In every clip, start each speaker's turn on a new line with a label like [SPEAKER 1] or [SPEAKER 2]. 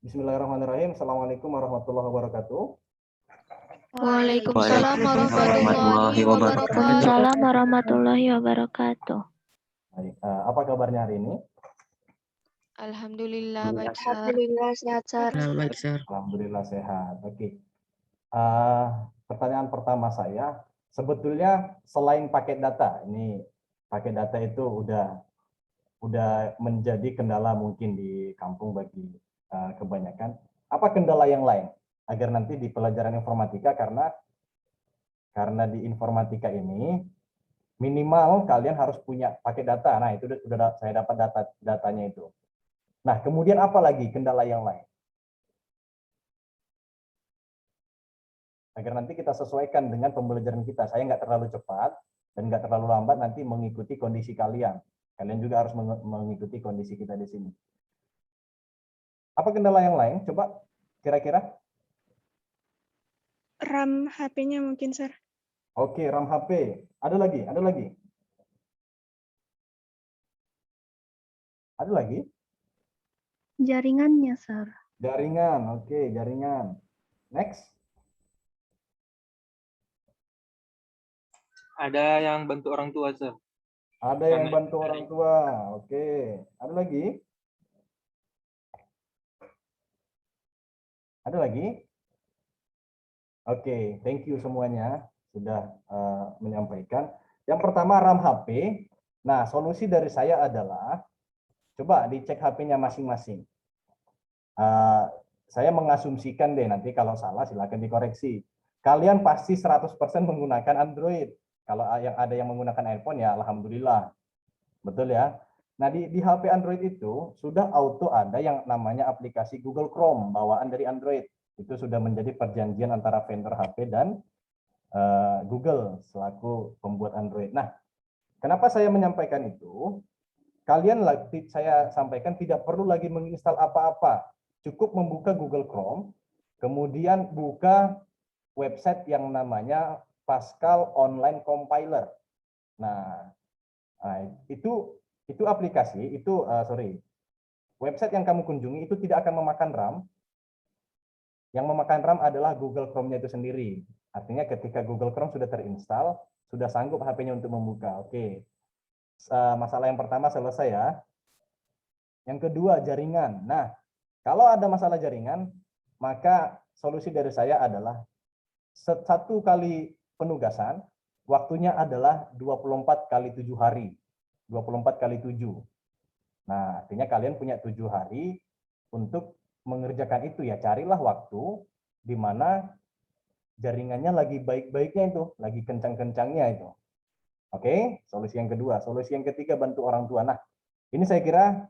[SPEAKER 1] Bismillahirrahmanirrahim. Assalamualaikum warahmatullahi wabarakatuh.
[SPEAKER 2] Waalaikumsalam warahmatullahi wabarakatuh.
[SPEAKER 3] Waalaikumsalam warahmatullahi wabarakatuh.
[SPEAKER 1] Baik, apa kabarnya hari ini?
[SPEAKER 2] Alhamdulillah baik, Sir.
[SPEAKER 4] Alhamdulillah sehat, Sar.
[SPEAKER 5] Baik, Sir.
[SPEAKER 1] Alhamdulillah sehat. Oke. Pertanyaan pertama saya, sebetulnya selain paket data, ini paket data itu udah menjadi kendala mungkin di kampung bagi kebanyakan. Apa kendala yang lain agar nanti di pelajaran informatika, karena di informatika ini minimal kalian harus punya paket data. Nah, itu sudah saya dapat datanya itu. Nah, kemudian apa lagi kendala yang lain? Agar nanti kita sesuaikan dengan pembelajaran kita. Saya nggak terlalu cepat dan nggak terlalu lambat nanti mengikuti kondisi kalian. Kalian juga harus mengikuti kondisi kita di sini. Apa kendala yang lain? Coba kira-kira.
[SPEAKER 4] RAM HP-nya mungkin, Sar.
[SPEAKER 1] Oke, RAM HP. Ada lagi? Ada lagi? Ada lagi?
[SPEAKER 3] Jaringannya, Sir.
[SPEAKER 1] Jaringan. Oke, jaringan. Next.
[SPEAKER 5] Ada yang bantu orang tua, Sir.
[SPEAKER 1] Ada yang bantu orang tua. Oke. Ada lagi? Ada lagi? Oke, thank you semuanya sudah menyampaikan. Yang pertama RAM HP. Nah, solusi dari saya adalah coba dicek HP-nya masing-masing. Saya mengasumsikan deh, nanti kalau salah silakan dikoreksi. Kalian pasti 100% menggunakan Android. Kalau ada yang menggunakan iPhone ya alhamdulillah. Betul ya? Nah, di HP Android itu sudah auto ada yang namanya aplikasi Google Chrome, bawaan dari Android. Itu sudah menjadi perjanjian antara vendor HP dan Google selaku pembuat Android. Nah, kenapa saya menyampaikan itu? Saya sampaikan tidak perlu lagi menginstal apa-apa. Cukup membuka Google Chrome, kemudian buka website yang namanya Pascal Online Compiler. Nah, itu aplikasi, website yang kamu kunjungi itu tidak akan memakan RAM. Yang memakan RAM adalah Google Chrome-nya itu sendiri. Artinya ketika Google Chrome sudah terinstall, sudah sanggup HP-nya untuk membuka. Oke. Masalah yang pertama selesai ya. Yang kedua, jaringan. Nah, kalau ada masalah jaringan, maka solusi dari saya adalah satu kali penugasan, waktunya adalah 24 kali 7 hari. 24 kali 7. Nah, artinya kalian punya 7 hari untuk mengerjakan itu ya. Carilah waktu di mana jaringannya lagi baik-baiknya itu, lagi kencang-kencangnya itu. Oke, solusi yang kedua. Solusi yang ketiga, bantu orang tua. Nah, ini saya kira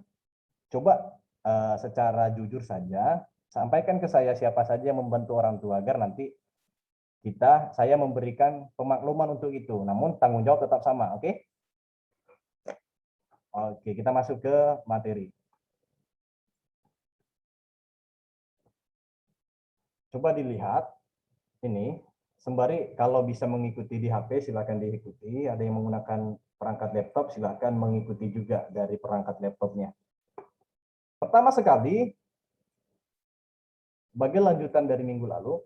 [SPEAKER 1] coba secara jujur saja, sampaikan ke saya siapa saja yang membantu orang tua agar nanti saya memberikan pemakluman untuk itu. Namun tanggung jawab tetap sama, oke? Oke, kita masuk ke materi. Coba dilihat ini. Sembari kalau bisa mengikuti di HP silakan diikuti. Ada yang menggunakan perangkat laptop silakan mengikuti juga dari perangkat laptopnya. Pertama sekali, sebagai lanjutan dari minggu lalu,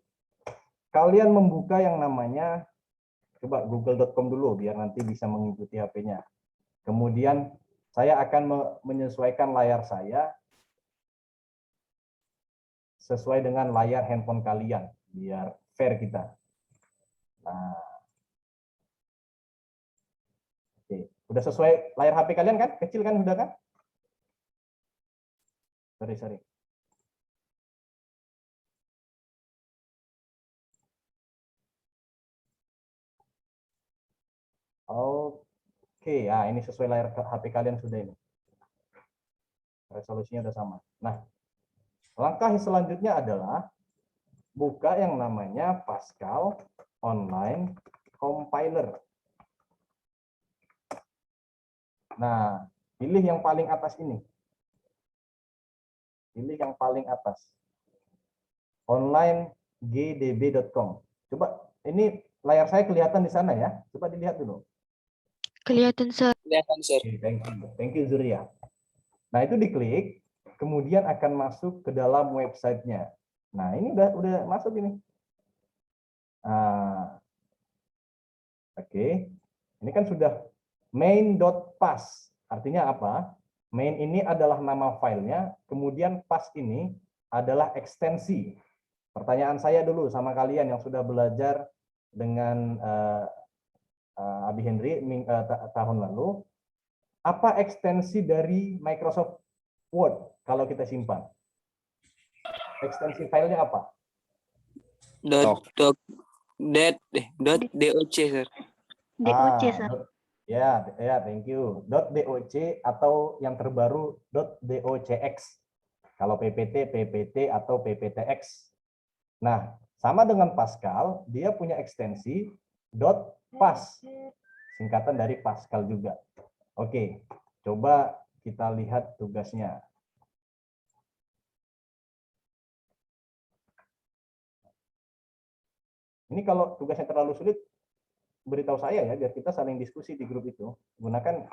[SPEAKER 1] kalian membuka yang namanya coba google.com dulu biar nanti bisa mengikuti HP-nya. Kemudian saya akan menyesuaikan layar saya sesuai dengan layar handphone kalian biar fair kita. Nah, oke. Udah sesuai layar HP kalian kan? Kecil kan sudah kan? Sorry. Oke, ya ini sesuai layar HP kalian sudah ini. Resolusinya sudah sama. Nah, langkah selanjutnya adalah buka yang namanya Pascal Online Compiler. Nah, pilih yang paling atas ini. Pilih yang paling atas. onlinegdb.com. Coba, ini layar saya kelihatan di sana ya. Coba dilihat dulu.
[SPEAKER 2] Kelihatan, Sir.
[SPEAKER 5] Kelihatan, Sir.
[SPEAKER 1] Oke, thank you Zuria. Nah, itu diklik. kemudian akan masuk ke dalam websitenya. Nah, ini udah masuk ini. Oke. Ini kan sudah main.pass. Artinya apa? Main ini adalah nama filenya, kemudian pass ini adalah ekstensi. Pertanyaan saya dulu sama kalian yang sudah belajar dengan Abi Henry tahun lalu, apa ekstensi dari Microsoft Word kalau kita simpan? Ekstensi filenya apa?
[SPEAKER 5] Doc, .doc, sir.
[SPEAKER 3] DOC, Sir.
[SPEAKER 1] Ya, thank you. .doc atau yang terbaru .docx. Kalau PPT, PPT atau PPTX. Nah, sama dengan Pascal, dia punya ekstensi .pass, singkatan dari Pascal juga. Oke, coba kita lihat tugasnya. Ini kalau tugasnya terlalu sulit, beritahu saya ya, biar kita saling diskusi di grup itu. Gunakan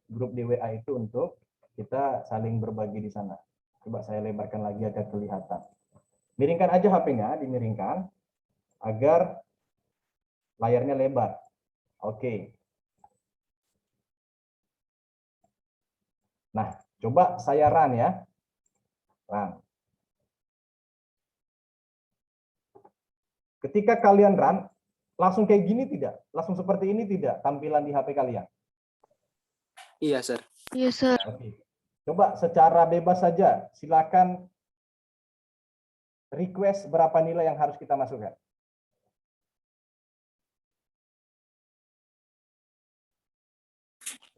[SPEAKER 1] grup di WA itu untuk kita saling berbagi di sana. Coba saya lebarkan lagi agar kelihatan. Miringkan aja HP-nya, dimiringkan, agar layarnya lebar. Oke. Nah, coba saya run ya. Run. Ketika kalian run, langsung kayak gini tidak? Langsung seperti ini tidak tampilan di HP kalian?
[SPEAKER 5] Iya, sir.
[SPEAKER 3] Iya, Sir.
[SPEAKER 1] Oke. Coba secara bebas saja, silakan request berapa nilai yang harus kita masukkan.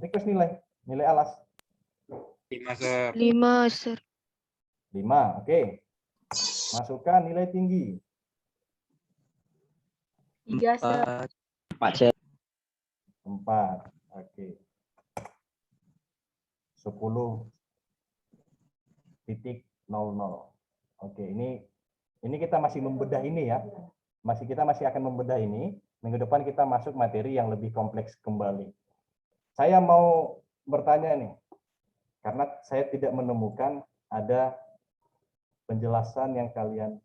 [SPEAKER 1] Request nilai alas.
[SPEAKER 5] 5, sir.
[SPEAKER 3] 5, Sir.
[SPEAKER 1] 5, oke. Masukkan nilai tinggi.
[SPEAKER 3] 3, Sir.
[SPEAKER 2] 4, Sir.
[SPEAKER 1] 4, oke. 10.00. Oke, ini kita masih membedah ini ya. Kita masih akan membedah ini. Minggu depan kita masuk materi yang lebih kompleks kembali. Saya mau bertanya nih, karena saya tidak menemukan ada penjelasan yang kalian.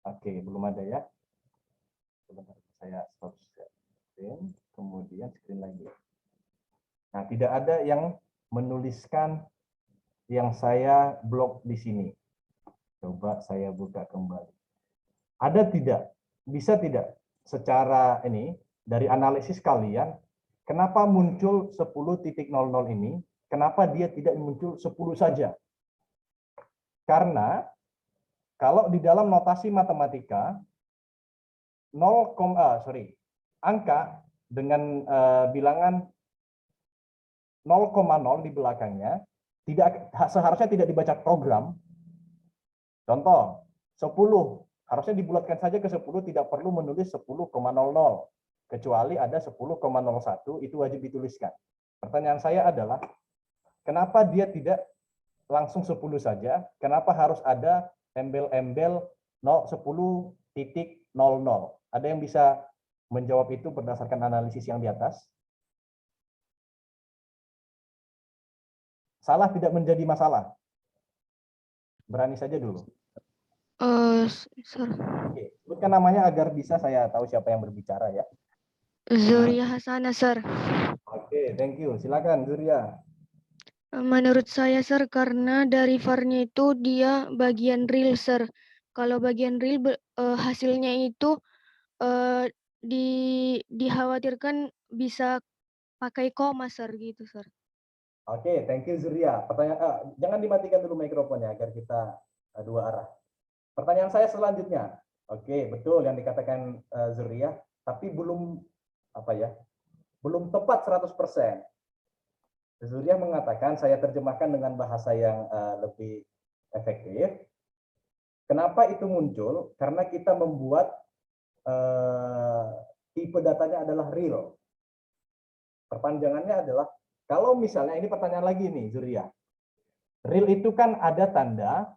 [SPEAKER 1] Oke, belum ada ya. Sebentar, saya stop screen, kemudian screen lagi. Nah, tidak ada yang menuliskan yang saya blok di sini. Coba saya buka kembali. Ada tidak? Bisa tidak? Secara ini, dari analisis kalian, kenapa muncul 10.00 ini? Kenapa dia tidak muncul 10 saja? Karena kalau di dalam notasi matematika, angka dengan bilangan 0,0 di belakangnya seharusnya tidak dibaca program. Contoh, 10 harusnya dibulatkan saja ke 10, tidak perlu menulis 10,00. Kecuali ada 10,01, itu wajib dituliskan. Pertanyaan saya adalah, kenapa dia tidak langsung 10 saja? Kenapa harus ada embel-embel 10.00? Ada yang bisa menjawab itu berdasarkan analisis yang di atas? Salah tidak menjadi masalah. Berani saja dulu.
[SPEAKER 3] Sir.
[SPEAKER 1] Oke, sebutkan namanya agar bisa saya tahu siapa yang berbicara ya.
[SPEAKER 3] Zuria Hasana, Sir.
[SPEAKER 1] Oke, thank you. Silakan Zuria.
[SPEAKER 3] Menurut saya, Sir, karena dari VAR-nya itu dia bagian real, Sir. Kalau bagian real hasilnya itu dikhawatirkan bisa pakai koma, Sir, gitu, Sir.
[SPEAKER 1] Oke, thank you Zuria. Pertanyaan, jangan dimatikan dulu mikrofonnya agar kita dua arah. Pertanyaan saya selanjutnya. Oke, betul yang dikatakan Zuria, tapi belum belum tepat 100%. Zuria mengatakan, saya terjemahkan dengan bahasa yang lebih efektif. Kenapa itu muncul? Karena kita membuat tipe datanya adalah real. Perpanjangannya adalah, kalau misalnya, ini pertanyaan lagi nih Zuria. Real itu kan ada tanda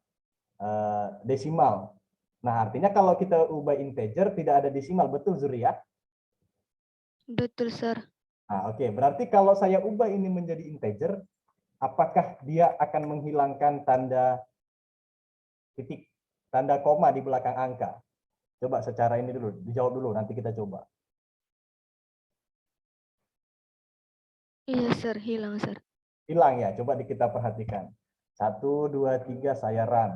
[SPEAKER 1] desimal. Nah, artinya kalau kita ubah integer tidak ada desimal, betul Zuria?
[SPEAKER 3] Betul, Sir.
[SPEAKER 1] Nah, oke. Berarti kalau saya ubah ini menjadi integer, apakah dia akan menghilangkan tanda titik, tanda koma di belakang angka? Coba secara ini dulu, dijawab dulu, nanti kita coba.
[SPEAKER 3] Iya, Sir. Hilang, Sir.
[SPEAKER 1] Hilang ya, coba kita perhatikan. 1, 2, 3, saya run.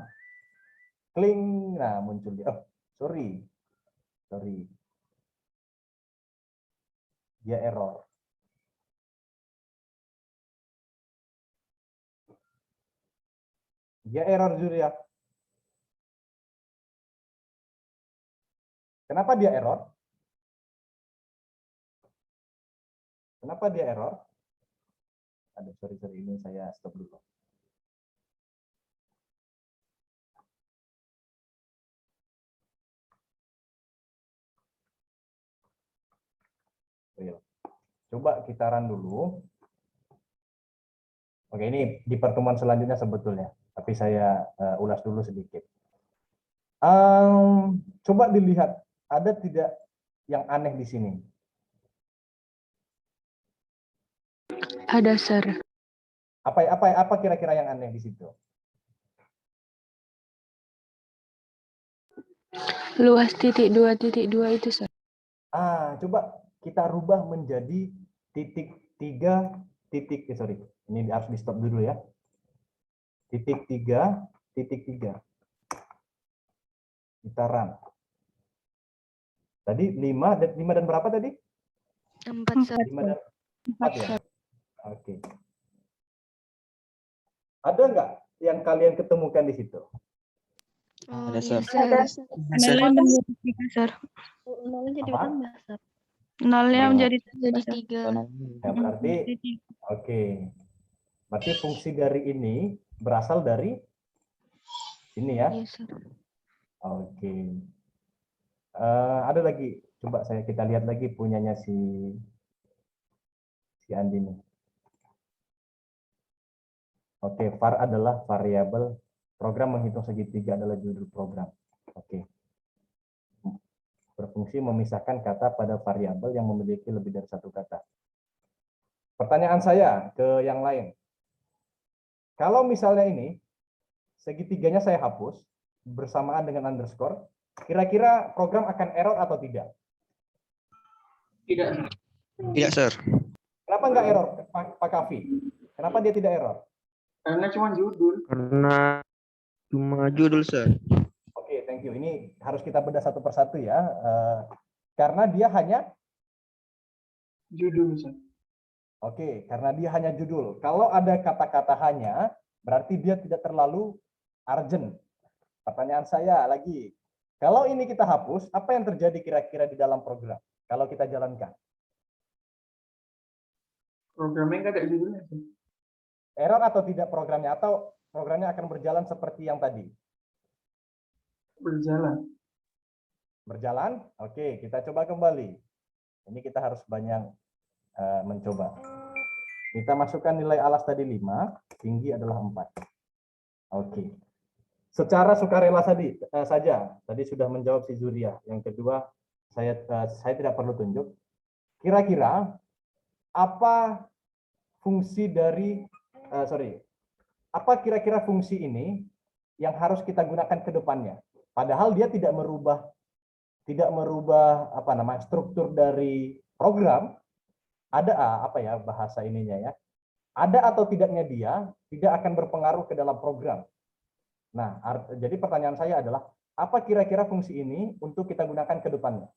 [SPEAKER 1] Kling, nah muncul dia. Oh, sorry. Dia error. Dia error Julia. Kenapa dia error? Kenapa dia error? Aduh, sorry, ini saya stop dulu. Coba kita run dulu. Oke, ini di pertemuan selanjutnya sebetulnya, tapi saya ulas dulu sedikit. Coba dilihat, ada tidak yang aneh di sini?
[SPEAKER 3] Ada, Sir.
[SPEAKER 1] Apa kira-kira yang aneh di situ?
[SPEAKER 3] Luas titik 2 itu, Sir.
[SPEAKER 1] Coba kita rubah menjadi titik 3 titik, sorry, ini harus di stop dulu ya. Titik 3 titik 3. Kita run. Tadi 5 dan berapa tadi?
[SPEAKER 3] 4, Sir.
[SPEAKER 1] 5 dan 4 ya. Oke. Ada nggak yang kalian ketemukan di situ?
[SPEAKER 3] Oh,
[SPEAKER 2] Ada,
[SPEAKER 3] iya,
[SPEAKER 2] Sir.
[SPEAKER 3] Sir.
[SPEAKER 4] Ada.
[SPEAKER 6] Nolnya menjadi 3, Sir.
[SPEAKER 4] Nolnya jadi
[SPEAKER 1] Apa?
[SPEAKER 4] bertambah, Sir.
[SPEAKER 6] Nolnya
[SPEAKER 1] Oh.
[SPEAKER 6] menjadi
[SPEAKER 3] Jadi
[SPEAKER 6] 3.
[SPEAKER 3] 3.
[SPEAKER 1] Ya, berarti oke. Berarti fungsi dari ini berasal dari ini ya.
[SPEAKER 3] Iya, Sir.
[SPEAKER 1] Oke. Ada lagi. Coba kita lihat lagi punyanya si Andi nih. Oke, var adalah variabel program menghitung segitiga adalah judul program. Oke. Berfungsi memisahkan kata pada variabel yang memiliki lebih dari satu kata. Pertanyaan saya ke yang lain. Kalau misalnya ini segitiganya saya hapus bersamaan dengan underscore, kira-kira program akan error atau tidak?
[SPEAKER 2] Tidak, Sir.
[SPEAKER 1] Kenapa nggak error, Pak Kavi? Kenapa dia tidak error?
[SPEAKER 7] Karena cuma judul.
[SPEAKER 2] Karena cuma judul, Sir.
[SPEAKER 1] Oke, thank you. Ini harus kita bedah satu persatu ya. Karena dia hanya
[SPEAKER 7] Judul, Sir.
[SPEAKER 1] Oke, karena dia hanya judul. Kalau ada kata-kata hanya, berarti dia tidak terlalu urgent. Pertanyaan saya lagi, kalau ini kita hapus, apa yang terjadi kira-kira di dalam program? Kalau kita jalankan.
[SPEAKER 7] Programnya nggak ada judulnya, Sir.
[SPEAKER 1] Error atau tidak programnya? Atau programnya akan berjalan seperti yang tadi?
[SPEAKER 7] Berjalan.
[SPEAKER 1] Berjalan? Oke, kita coba kembali. Ini kita harus banyak mencoba. Kita masukkan nilai alas tadi 5, tinggi adalah 4. Oke. Secara sukarela saja, tadi sudah menjawab si Zuria. Yang kedua, saya tidak perlu tunjuk. Kira-kira apa fungsi dari apa kira-kira fungsi ini yang harus kita gunakan ke depannya? Padahal dia tidak merubah struktur dari program. Ada bahasa ininya ya. Ada atau tidaknya dia tidak akan berpengaruh ke dalam program. Nah, jadi pertanyaan saya adalah apa kira-kira fungsi ini untuk kita gunakan ke depannya?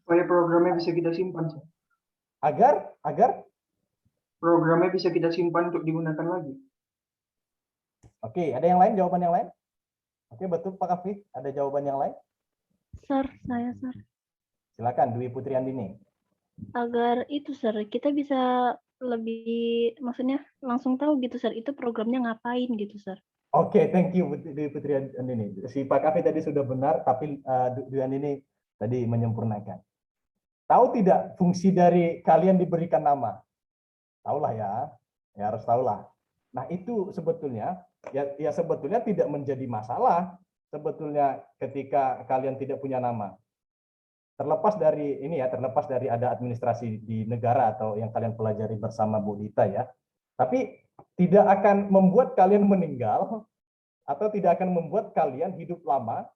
[SPEAKER 7] Supaya programnya bisa kita simpan, Sir.
[SPEAKER 1] Agar
[SPEAKER 7] Programnya bisa kita simpan untuk digunakan lagi.
[SPEAKER 1] Oke, ada yang lain, jawaban yang lain? Oke, betul Pak Kafi, ada jawaban yang lain?
[SPEAKER 4] Sir, saya, Sir.
[SPEAKER 1] Silakan, Dwi Putri Andini.
[SPEAKER 4] Agar itu, Sir, kita bisa lebih, maksudnya langsung tahu gitu, Sir, itu programnya ngapain gitu, Sir.
[SPEAKER 1] Oke, thank you Dwi Putri Andini. Si Pak Kafi tadi sudah benar, tapi Dwi Andini tadi menyempurnakan. Tahu tidak fungsi dari kalian diberikan nama? Tahulah ya harus tahulah. Nah itu sebetulnya ya sebetulnya tidak menjadi masalah sebetulnya ketika kalian tidak punya nama. Terlepas dari ada administrasi di negara atau yang kalian pelajari bersama Bu Dita ya. Tapi tidak akan membuat kalian meninggal atau tidak akan membuat kalian hidup lama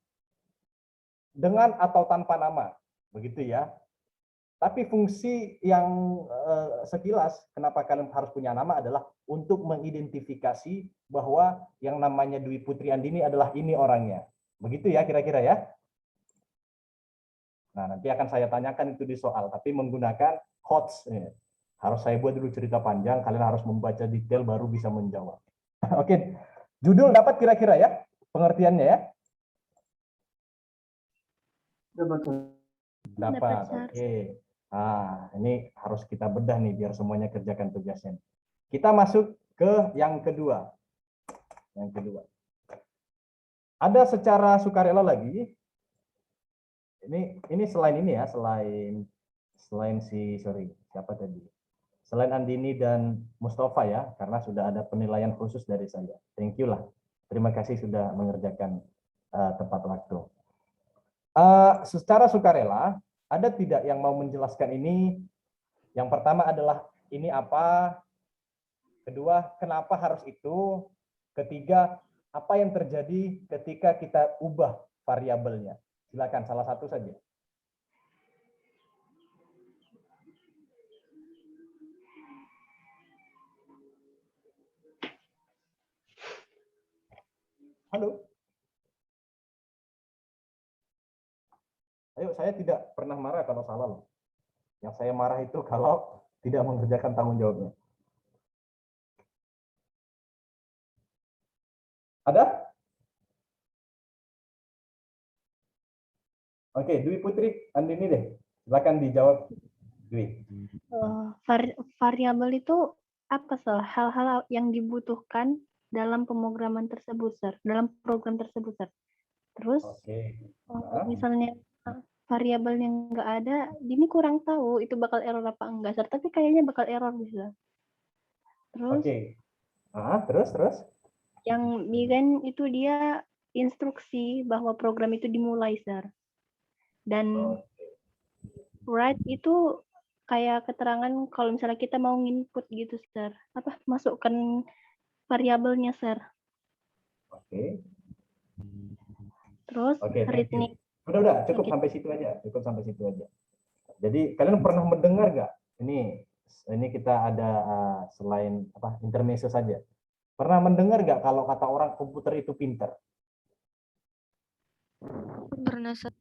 [SPEAKER 1] dengan atau tanpa nama, begitu ya. Tapi fungsi yang sekilas kenapa kalian harus punya nama adalah untuk mengidentifikasi bahwa yang namanya Dwi Putri Andini adalah ini orangnya. Begitu ya kira-kira ya. Nah, nanti akan saya tanyakan itu di soal, tapi menggunakan quotes. Harus saya buat dulu cerita panjang, kalian harus membaca detail baru bisa menjawab. Oke, judul dapat kira-kira ya, pengertiannya ya? Dapat, oke. Nah, ini harus kita bedah nih biar semuanya kerjakan tugasnya. Kita masuk ke yang kedua. Yang kedua. Ada secara sukarela lagi. Ini selain ini ya, selain siapa tadi? Selain Andini dan Mustafa ya, karena sudah ada penilaian khusus dari saya. Thank you lah. Terima kasih sudah mengerjakan tepat waktu. Secara sukarela, ada tidak yang mau menjelaskan ini? Yang pertama adalah ini apa? Kedua, kenapa harus itu? Ketiga, apa yang terjadi ketika kita ubah variabelnya? Silakan salah satu saja. Halo? Ayo, saya tidak pernah marah kalau salah loh. Yang saya marah itu kalau tidak mengerjakan tanggung jawabnya. Ada? Oke, Dwi Putri Andini deh. Silakan dijawab, Dwi.
[SPEAKER 4] Variabel itu apa sih? Hal-hal yang dibutuhkan dalam pemrograman tersebut, Sir. Dalam program tersebut, Sir. Terus, misalnya variabel yang nggak ada, ini kurang tahu itu bakal error apa enggak, Sir. Tapi kayaknya bakal error bisa. Terus,
[SPEAKER 1] terus?
[SPEAKER 4] Yang bikin itu dia instruksi bahwa program itu dimulai, Sir. Dan write itu kayak keterangan kalau misalnya kita mau input gitu, Sir. Masukkan variabelnya, Sir.
[SPEAKER 1] Oke.
[SPEAKER 4] Terus read nih.
[SPEAKER 1] Udah, cukup sampai situ aja. Jadi kalian pernah mendengar nggak? Ini kita ada selain intermezzo saja. Pernah mendengar nggak kalau kata orang komputer itu pintar?
[SPEAKER 3] Pernah, Sir.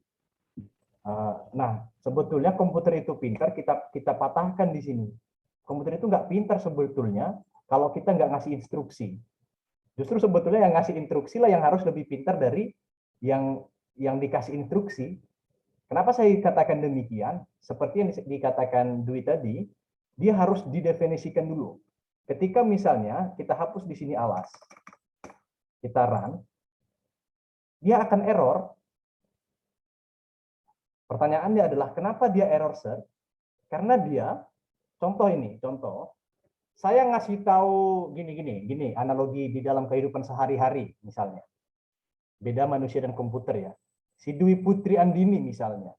[SPEAKER 1] Nah, sebetulnya komputer itu pintar kita patahkan di sini. Komputer itu nggak pintar sebetulnya kalau kita nggak ngasih instruksi. Justru sebetulnya yang ngasih instruksi lah yang harus lebih pintar dari yang dikasih instruksi. Kenapa saya katakan demikian? Seperti yang dikatakan Dwi tadi, dia harus didefinisikan dulu. Ketika misalnya kita hapus di sini alas, kita run, dia akan error. Pertanyaannya adalah kenapa dia error, Sir? Karena dia, contoh, saya ngasih tahu gini, analogi di dalam kehidupan sehari-hari misalnya. Beda manusia dan komputer ya. Si Dwi Putri Andini misalnya,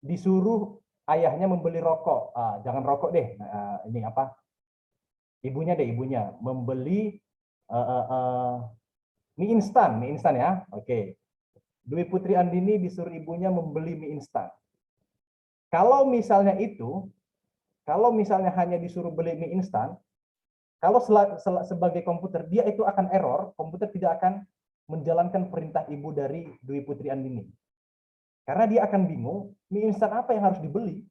[SPEAKER 1] disuruh ayahnya membeli rokok. Jangan rokok deh, ibunya membeli mie instan ya. Oke. Dwi Putri Andini disuruh ibunya membeli mie instan. Kalau misalnya hanya disuruh beli mie instan, kalau sebagai komputer dia itu akan error, komputer tidak akan menjalankan perintah ibu dari Dwi Putri Andini. Karena dia akan bingung, mie instan apa yang harus dibeli?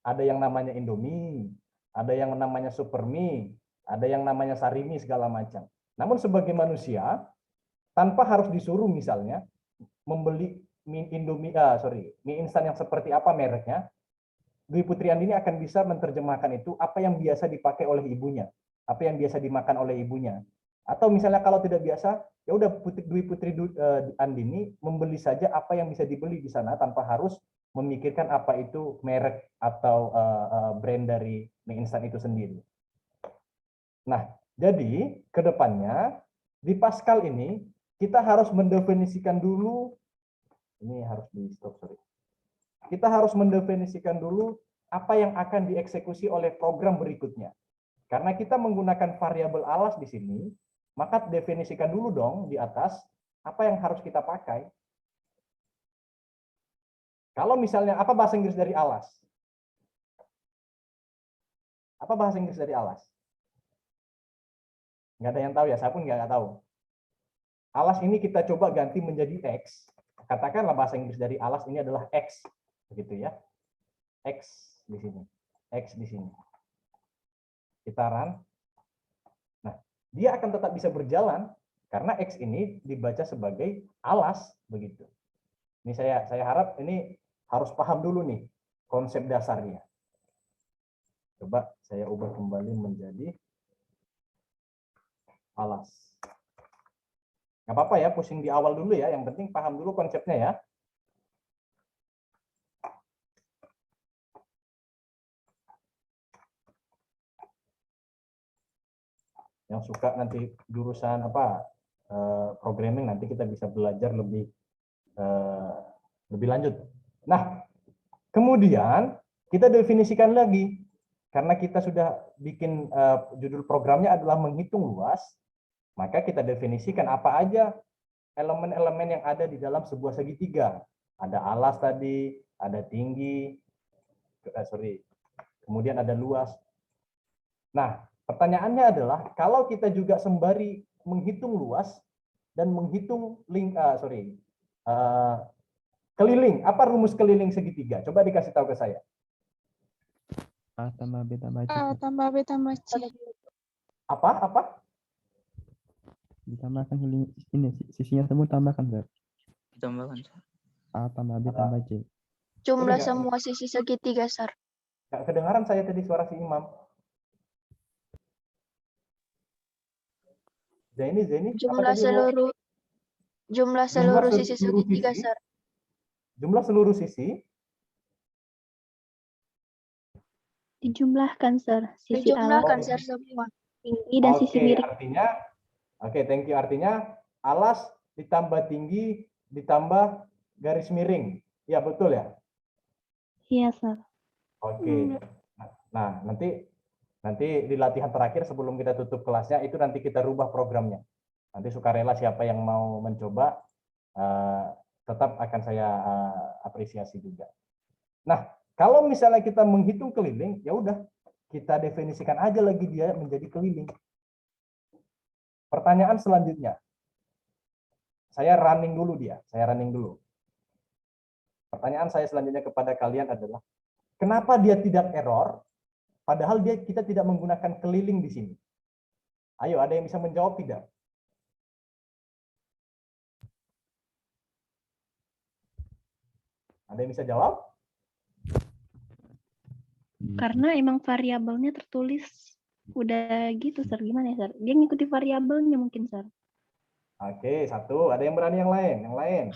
[SPEAKER 1] Ada yang namanya Indomie, ada yang namanya Super Mie, ada yang namanya Sarimi segala macam. Namun sebagai manusia, tanpa harus disuruh misalnya membeli mie instan yang seperti apa mereknya, Dwi Putri Andini akan bisa menerjemahkan itu apa yang biasa dipakai oleh ibunya, apa yang biasa dimakan oleh ibunya. Atau misalnya kalau tidak biasa, ya udah Dwi Putri Andini membeli saja apa yang bisa dibeli di sana tanpa harus memikirkan apa itu merek atau brand dari mie instan itu sendiri. Nah, jadi ke depannya di Pascal ini kita harus mendefinisikan dulu, ini harus di stop, sorry. Kita harus mendefinisikan dulu apa yang akan dieksekusi oleh program berikutnya. Karena kita menggunakan variabel alas di sini, maka definisikan dulu dong di atas apa yang harus kita pakai. Kalau misalnya, apa bahasa Inggris dari alas? Apa bahasa Inggris dari alas? Nggak ada yang tahu ya, saya pun nggak tahu. Alas ini kita coba ganti menjadi X. Katakanlah bahasa Inggris dari alas ini adalah X. Begitu ya. X di sini. X di sini. Kita run. Nah, dia akan tetap bisa berjalan karena X ini dibaca sebagai alas. Begitu. Ini saya harap ini harus paham dulu nih konsep dasarnya. Coba saya ubah kembali menjadi alas. Nggak apa-apa ya, pusing di awal dulu ya. Yang penting paham dulu konsepnya ya. Yang suka nanti jurusan apa programming, nanti kita bisa belajar lebih lanjut. Nah, kemudian kita definisikan lagi. Karena kita sudah bikin judul programnya adalah menghitung luas, maka kita definisikan apa aja elemen-elemen yang ada di dalam sebuah segitiga. Ada alas tadi, ada tinggi, kemudian ada luas. Nah, pertanyaannya adalah, kalau kita juga sembari menghitung luas dan menghitung keliling, apa rumus keliling segitiga? Coba dikasih tahu ke saya.
[SPEAKER 2] A tambah B tambah C.
[SPEAKER 6] A tambah B tambah C.
[SPEAKER 1] Apa?
[SPEAKER 2] Ditambahkan ini sisinya semua tambahkan, Sir.
[SPEAKER 5] Ditambahkan.
[SPEAKER 2] A tambah B tambah C.
[SPEAKER 3] Jumlah
[SPEAKER 1] Boleh nggak?
[SPEAKER 3] semua sisi segitiga, Sir.
[SPEAKER 1] Nggak kedengaran saya tadi suara si Imam. Zaini,
[SPEAKER 3] Jumlah
[SPEAKER 1] apa tadi?
[SPEAKER 3] seluruh sisi
[SPEAKER 1] seluruh
[SPEAKER 3] segitiga,
[SPEAKER 1] sisi?
[SPEAKER 3] Sir.
[SPEAKER 1] Jumlah seluruh sisi
[SPEAKER 4] Dijumlahkan, Sir. Sisi alas,
[SPEAKER 3] Dijumlahkan, Sir, semua.
[SPEAKER 4] tinggi, dan sisi miring.
[SPEAKER 1] Thank you. Artinya alas ditambah tinggi ditambah garis miring. Ya, betul ya?
[SPEAKER 4] Iya, Sir.
[SPEAKER 1] Oke. Nah, nanti di latihan terakhir sebelum kita tutup kelasnya itu nanti kita rubah programnya. Nanti sukarela siapa yang mau mencoba tetap akan saya apresiasi juga. Nah, kalau misalnya kita menghitung keliling, ya udah kita definisikan aja lagi dia menjadi keliling. Pertanyaan selanjutnya. Saya running dulu. Pertanyaan saya selanjutnya kepada kalian adalah, kenapa dia tidak error, padahal kita tidak menggunakan keliling di sini? Ayo, ada yang bisa menjawab tidak? Ada yang bisa jawab?
[SPEAKER 4] Karena emang variabelnya tertulis udah gitu, Sir. Gimana ya, Sir? Dia ngikuti variabelnya mungkin, Sir.
[SPEAKER 1] Oke, satu. Ada yang berani yang lain? Yang lain?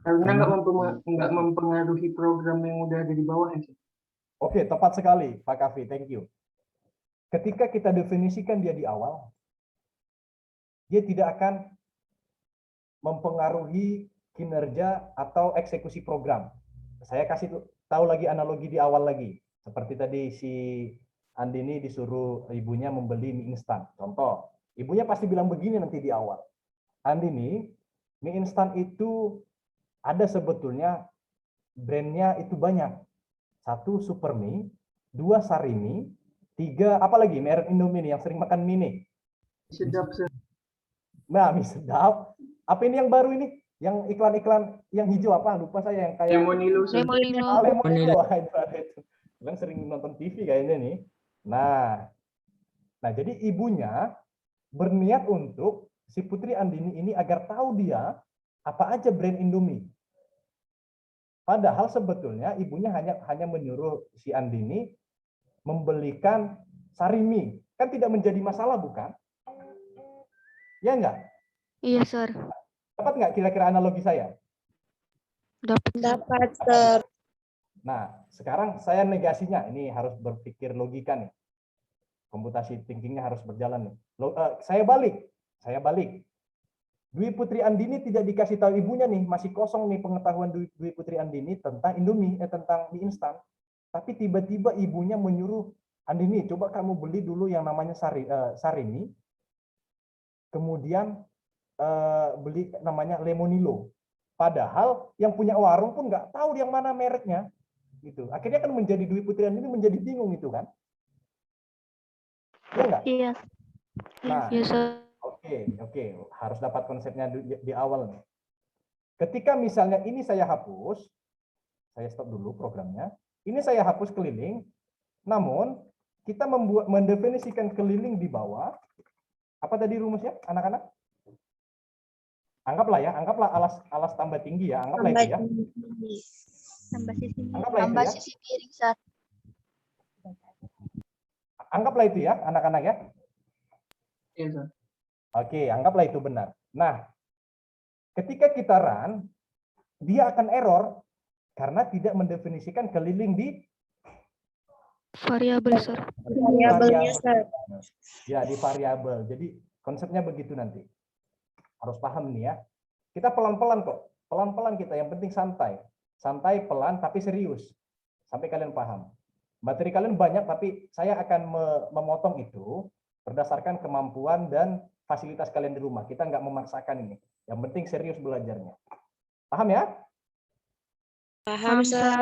[SPEAKER 7] Karena nggak mempengaruhi program yang udah ada di bawah sih.
[SPEAKER 1] Oke, tepat sekali, Pak Kavi. Thank you. Ketika kita definisikan dia di awal, dia tidak akan mempengaruhi kinerja atau eksekusi program. Saya kasih tahu lagi analogi di awal lagi. Seperti tadi si Andini disuruh ibunya membeli mie instan. Contoh, ibunya pasti bilang begini nanti di awal. Andini, mie instan itu ada sebetulnya brandnya itu banyak. 1 Supermie, 2 Sarimi, 3 apa lagi merek Indomie yang sering makan mie.
[SPEAKER 7] Sedap, Sir.
[SPEAKER 1] Nah, mie sedap. Apa ini yang baru ini? Yang iklan-iklan yang hijau apa? Lupa saya yang kayak
[SPEAKER 7] Lemonilo, Sir.
[SPEAKER 1] Lemonilo. Itu. Kalian sering nonton TV kayaknya nih. Nah, jadi ibunya berniat untuk si Putri Andini ini agar tahu dia apa aja brand Indomie. Padahal sebetulnya ibunya hanya menyuruh si Andini membelikan Sarimi. Kan tidak menjadi masalah, bukan? Ya enggak?
[SPEAKER 3] Iya, Sir.
[SPEAKER 1] Dapat nggak kira-kira analogi saya?
[SPEAKER 3] Dapat, Sir.
[SPEAKER 1] Nah, sekarang saya negasinya. Ini harus berpikir logika nih. Komputasi thinkingnya harus berjalan nih. Saya balik. Dwi Putri Andini tidak dikasih tahu ibunya nih, masih kosong nih pengetahuan Dwi Putri Andini tentang Indomie, tentang mie instan. Tapi tiba-tiba ibunya menyuruh Andini, coba kamu beli dulu yang namanya Sarimi, kemudian beli namanya Lemonilo. Padahal yang punya warung pun nggak tahu yang mana mereknya, gitu. Akhirnya kan menjadi Dwi Putri ini menjadi bingung itu kan? Iya nggak?
[SPEAKER 4] Iya.
[SPEAKER 1] Nah,
[SPEAKER 3] Iya, Sir.
[SPEAKER 1] oke, harus dapat konsepnya di awal nih. Ketika misalnya ini saya hapus, saya stop dulu programnya. Ini saya hapus keliling, namun kita mendefinisikan keliling di bawah. Apa tadi rumusnya, anak-anak? Anggaplah alas tambah tinggi ya, anggaplah itu ya.
[SPEAKER 4] Tambah sisi
[SPEAKER 1] Anggaplah itu ya.
[SPEAKER 8] sisi miring, Sir.
[SPEAKER 1] Anggaplah itu ya, anak-anak ya.
[SPEAKER 7] Iya, Sir.
[SPEAKER 1] Oke, anggaplah itu benar. Nah, ketika kita run, dia akan error karena tidak mendefinisikan keliling di
[SPEAKER 3] Variabel, Sir.
[SPEAKER 8] Variabelnya, Sir.
[SPEAKER 1] Ya, di variabel. Jadi konsepnya begitu nanti. Harus paham nih ya. Kita pelan-pelan kok. Pelan-pelan kita, yang penting santai. Santai, pelan, tapi serius. Sampai kalian paham. Materi kalian banyak, tapi saya akan memotong itu berdasarkan kemampuan dan fasilitas kalian di rumah. Kita nggak memaksakan ini. Yang penting serius belajarnya. Paham ya?
[SPEAKER 8] Paham, Sir.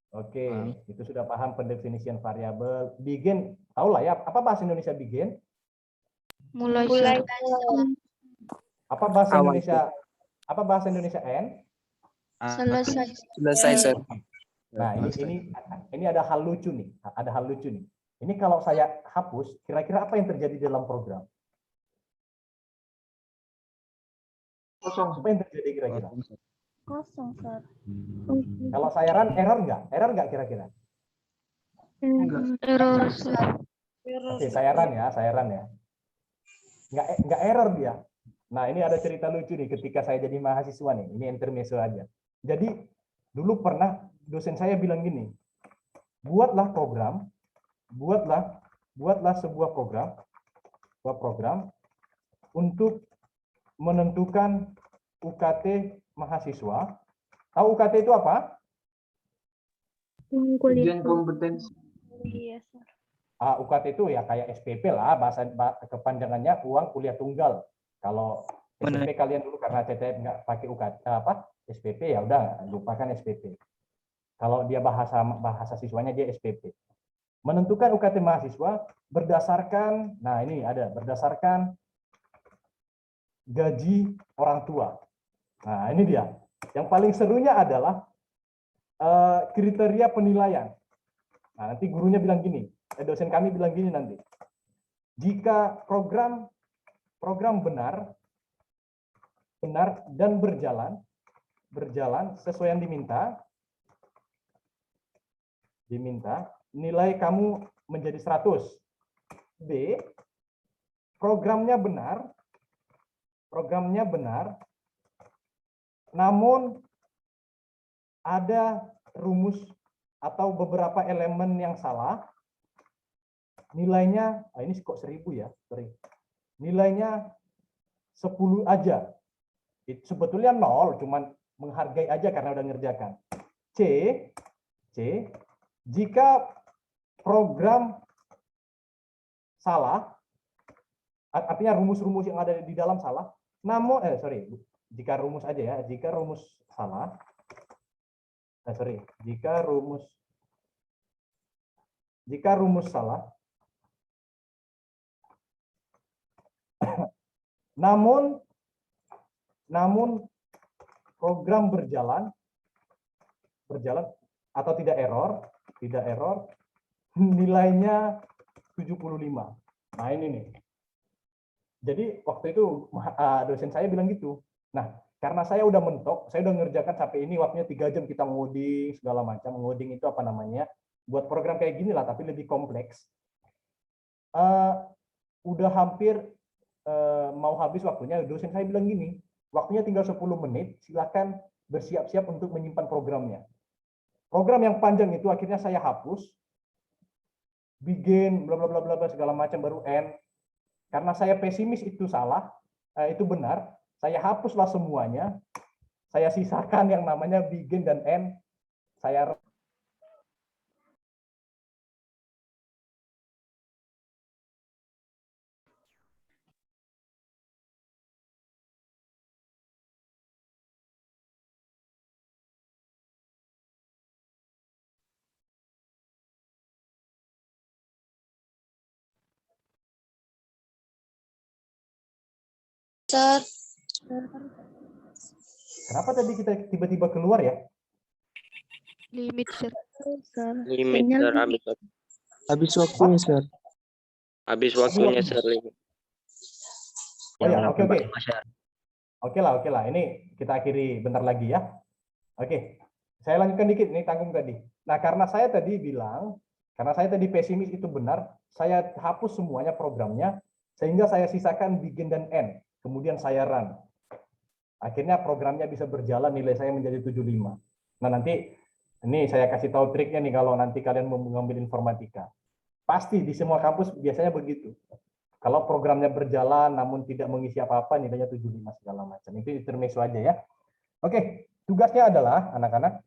[SPEAKER 1] Oke, itu sudah paham pendefinisian variabel. Begin, tahu lah ya, apa bahasa Indonesia begin?
[SPEAKER 3] Mulai,
[SPEAKER 8] Mulai,
[SPEAKER 3] Sir.
[SPEAKER 1] Apa bahasa
[SPEAKER 5] Awal.
[SPEAKER 1] Indonesia? Apa bahasa Indonesia end?
[SPEAKER 8] Selesai.
[SPEAKER 5] Selesai, Sir.
[SPEAKER 1] Nah, ini ada hal lucu nih. Ada hal lucu nih. Ini kalau saya hapus, kira-kira apa yang terjadi dalam program?
[SPEAKER 7] Kosong.
[SPEAKER 1] Apa yang terjadi kira-kira?
[SPEAKER 4] kosong, Sir.
[SPEAKER 1] Kalau saya run, error nggak? Error nggak kira-kira?
[SPEAKER 7] Enggak.
[SPEAKER 3] Error, Sir.
[SPEAKER 1] Oke, saya run ya. Nggak error dia. Nah, ini ada cerita lucu nih ketika saya jadi mahasiswa nih. Ini intermezzo aja. Jadi, dulu pernah dosen saya bilang gini, buatlah sebuah program untuk menentukan UKT mahasiswa. Tahu UKT itu apa?
[SPEAKER 7] Ujian kompetensi.
[SPEAKER 4] Iya, Sir.
[SPEAKER 1] UKT itu ya kayak SPP lah, bahasa kepanjangannya uang kuliah tunggal. Kalau SPP kalian dulu karena CTN nggak pakai UKT SPP ya udah lupakan SPP. Kalau dia bahasa siswanya dia SPP. Menentukan UKT mahasiswa berdasarkan, nah ini ada berdasarkan gaji orang tua. Nah ini dia. Yang paling serunya adalah kriteria penilaian. Nah nanti gurunya bilang gini, dosen kami bilang gini nanti. Jika program benar dan berjalan sesuai yang diminta, nilai kamu menjadi 100. B, programnya benar, namun ada rumus atau beberapa elemen yang salah, nilainya, ini kok 1000 ya, sorry. Nilainya 10 aja. Sebetulnya 0, cuman menghargai aja karena udah ngerjakan. C, jika program salah, artinya rumus-rumus yang ada di dalam salah, namun jika rumus aja ya, jika rumus salah, jika rumus salah, namun program berjalan atau tidak error, nilainya 75. Nah ini nih. Jadi waktu itu dosen saya bilang gitu. Nah karena saya udah mentok, saya udah ngerjakan sampai ini waktunya 3 jam kita ngoding segala macam. Ngoding itu apa namanya? Buat program kayak gini lah, tapi lebih kompleks. Udah hampir mau habis waktunya, dosen saya bilang gini, waktunya tinggal 10 menit, silakan bersiap-siap untuk menyimpan programnya. Program yang panjang itu akhirnya saya hapus, begin, bla bla bla bla segala macam baru end. Karena saya pesimis itu salah, itu benar, saya hapuslah semuanya, saya sisakan yang namanya begin dan end, saya
[SPEAKER 8] Sir.
[SPEAKER 1] Kenapa tadi kita tiba-tiba keluar ya?
[SPEAKER 3] Limit, Sir.
[SPEAKER 5] Limit,
[SPEAKER 4] Sinyal
[SPEAKER 5] Sir.
[SPEAKER 9] Habis waktunya, Sir.
[SPEAKER 5] Habis waktunya, Sir. Limit.
[SPEAKER 1] Oh ya, oke. Oke lah. Ini kita akhiri bentar lagi ya. Oke, saya lanjutkan dikit nih, tanggung tadi. Nah, karena saya tadi pesimis itu benar, saya hapus semuanya programnya, sehingga saya sisakan begin dan end. Kemudian saya run. Akhirnya programnya bisa berjalan, nilai saya menjadi 75. Nah, nanti ini saya kasih tahu triknya nih kalau nanti kalian mau mengambil informatika. Pasti di semua kampus biasanya begitu. Kalau programnya berjalan namun tidak mengisi apa-apa, nilainya 75 segala macam. Itu intermezzo aja ya. Oke, tugasnya adalah anak-anak,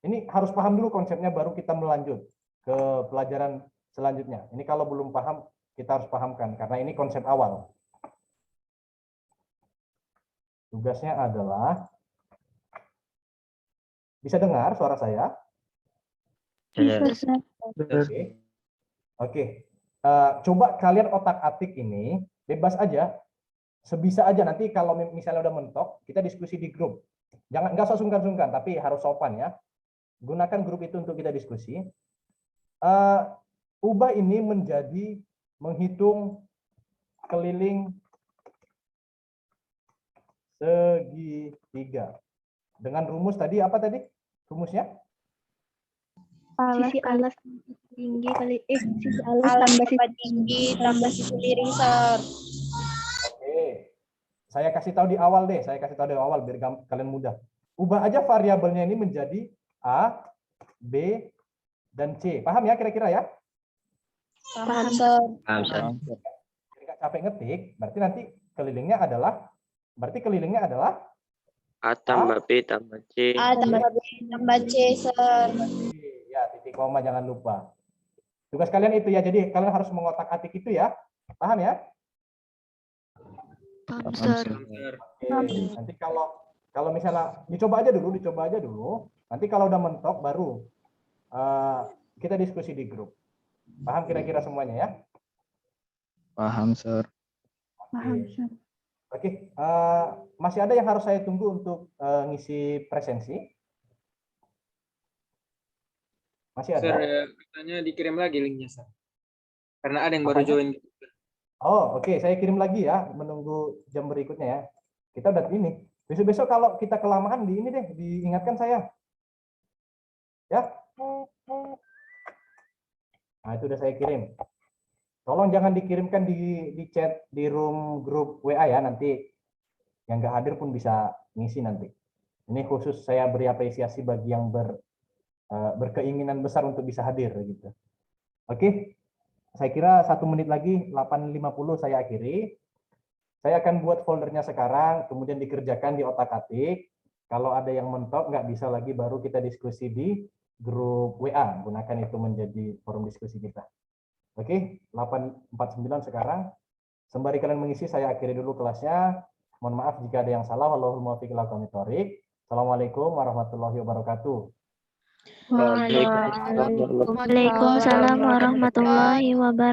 [SPEAKER 1] ini harus paham dulu konsepnya baru kita melanjut ke pelajaran selanjutnya. Ini kalau belum paham, kita harus pahamkan karena ini konsep awal. Tugasnya adalah, bisa dengar suara saya? Oke. Coba kalian otak-atik ini, bebas aja, sebisa aja. Nanti kalau misalnya udah mentok, kita diskusi di grup. Nggak usah sungkan-sungkan, tapi harus sopan ya. Gunakan grup itu untuk kita diskusi. Ubah ini menjadi menghitung keliling segitiga. Dengan rumus tadi, apa tadi rumusnya?
[SPEAKER 4] Sisi alas tinggi kali sisi alas
[SPEAKER 8] Alas
[SPEAKER 4] tambah
[SPEAKER 8] tambah tinggi tambah sisi miring, Sir.
[SPEAKER 1] Oke. Saya kasih tahu di awal deh, biar kalian mudah. Ubah aja variabelnya ini menjadi A, B, dan C. Paham ya kira-kira ya?
[SPEAKER 8] Paham, Sir.
[SPEAKER 1] Jadi nggak capek ngetik, berarti nanti kelilingnya adalah
[SPEAKER 5] A tambah B tambah C.
[SPEAKER 8] A tambah B tambah C, Sir.
[SPEAKER 1] ya, titik koma jangan lupa. Tugas kalian itu ya, jadi kalian harus mengotak-atik itu ya. Paham ya?
[SPEAKER 3] Paham, Sir.
[SPEAKER 1] Oke. Nanti kalau misalnya dicoba aja dulu. Nanti kalau udah mentok baru kita diskusi di grup. Paham kira-kira semuanya ya?
[SPEAKER 2] Paham, Sir.
[SPEAKER 4] paham, Sir.
[SPEAKER 1] Oke, masih ada yang harus saya tunggu untuk ngisi presensi? Masih ada?
[SPEAKER 10] Sir, katanya dikirim lagi linknya, Sir. Karena ada yang baru join.
[SPEAKER 1] Oh, oke. Saya kirim lagi ya, menunggu jam berikutnya ya. Kita udah ini. Besok-besok kalau kita kelamaan di ini deh, diingatkan saya. Ya. Nah, itu udah saya kirim. Tolong jangan dikirimkan di chat di room grup WA ya, nanti yang nggak hadir pun bisa ngisi nanti. Ini khusus saya beri apresiasi bagi yang berkeinginan besar untuk bisa hadir gitu. Oke, saya kira 1 menit lagi 8.50 saya akhiri. Saya akan buat foldernya sekarang, kemudian dikerjakan di otak-atik. Kalau ada yang mentok nggak bisa lagi, baru kita diskusi di grup WA. Gunakan itu menjadi forum diskusi kita. Oke, 8.49 sekarang. Sembari kalian mengisi, saya akhiri dulu kelasnya. Mohon maaf jika ada yang salah. Wallahul muwaffiq ila aqwamit thoriq. Assalamualaikum warahmatullahi wabarakatuh.
[SPEAKER 6] Waalaikumsalam warahmatullahi wabarakatuh.